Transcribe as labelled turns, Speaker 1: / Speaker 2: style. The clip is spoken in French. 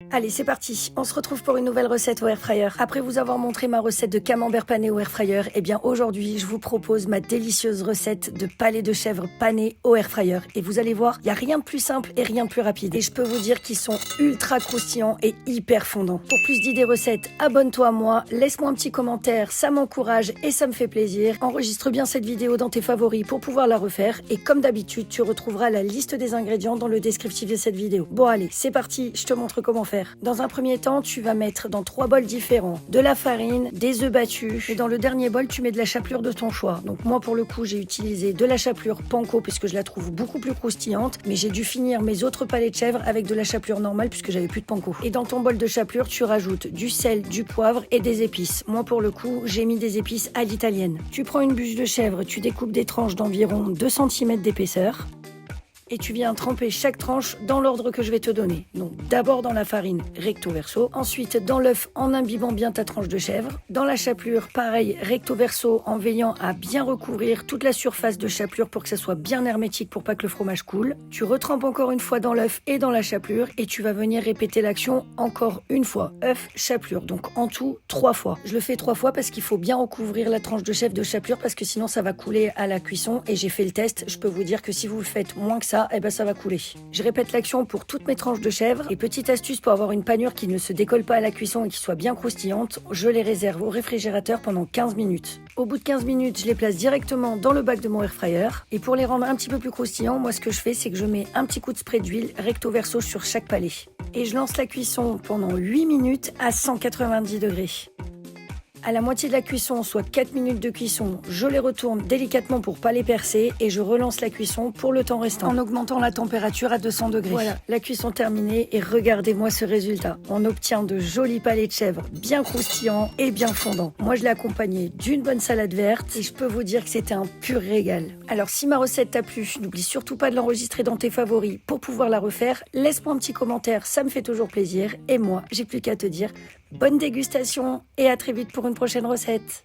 Speaker 1: Allez, c'est parti. On se retrouve pour une nouvelle recette au airfryer. Après vous avoir montré ma recette de camembert pané au airfryer, eh bien aujourd'hui, je vous propose ma délicieuse recette de palais de chèvre pané au airfryer. Et vous allez voir, il n'y a rien de plus simple et rien de plus rapide. Et je peux vous dire qu'ils sont ultra croustillants et hyper fondants. Pour plus d'idées recettes, abonne-toi à moi, laisse-moi un petit commentaire, ça m'encourage et ça me fait plaisir. Enregistre bien cette vidéo dans tes favoris pour pouvoir la refaire. Et comme d'habitude, tu retrouveras la liste des ingrédients dans le descriptif de cette vidéo. Bon allez, c'est parti, je te montre comment faire. Dans un premier temps, tu vas mettre dans 3 bols différents de la farine, des œufs battus et dans le dernier bol, tu mets de la chapelure de ton choix. Donc moi pour le coup, j'ai utilisé de la chapelure panko puisque je la trouve beaucoup plus croustillante, mais j'ai dû finir mes autres palais de chèvre avec de la chapelure normale puisque j'avais plus de panko. Et dans ton bol de chapelure, tu rajoutes du sel, du poivre et des épices. Moi pour le coup, j'ai mis des épices à l'italienne. Tu prends une bûche de chèvre, tu découpes des tranches d'environ 2 cm d'épaisseur. Et tu viens tremper chaque tranche dans l'ordre que je vais te donner. Donc d'abord dans la farine recto verso, ensuite dans l'œuf en imbibant bien ta tranche de chèvre, dans la chapelure pareil recto verso en veillant à bien recouvrir toute la surface de chapelure pour que ça soit bien hermétique pour pas que le fromage coule. Tu retrempes encore une fois dans l'œuf et dans la chapelure et tu vas venir répéter l'action encore une fois. œuf, chapelure, donc en tout 3 fois. Je le fais 3 fois parce qu'il faut bien recouvrir la tranche de chèvre de chapelure parce que sinon ça va couler à la cuisson et j'ai fait le test. Je peux vous dire que si vous le faites moins que ça, eh ben ça va couler. Je répète l'action pour toutes mes tranches de chèvre et petite astuce pour avoir une panure qui ne se décolle pas à la cuisson et qui soit bien croustillante, je les réserve au réfrigérateur pendant 15 minutes. Au bout de 15 minutes, je les place directement dans le bac de mon airfryer et pour les rendre un petit peu plus croustillants, moi ce que je fais c'est que je mets un petit coup de spray d'huile recto verso sur chaque palais et je lance la cuisson pendant 8 minutes à 190 degrés. À la moitié de la cuisson, soit 4 minutes de cuisson, je les retourne délicatement pour pas les percer et je relance la cuisson pour le temps restant en augmentant la température à 200 degrés. Voilà, la cuisson terminée et regardez-moi ce résultat. On obtient de jolis palais de chèvre bien croustillants et bien fondants. Moi, je l'ai accompagné d'une bonne salade verte et je peux vous dire que c'était un pur régal. Alors, si ma recette t'a plu, n'oublie surtout pas de l'enregistrer dans tes favoris pour pouvoir la refaire. Laisse-moi un petit commentaire, ça me fait toujours plaisir. Et moi, j'ai plus qu'à te dire bonne dégustation et à très vite pour une prochaine recette.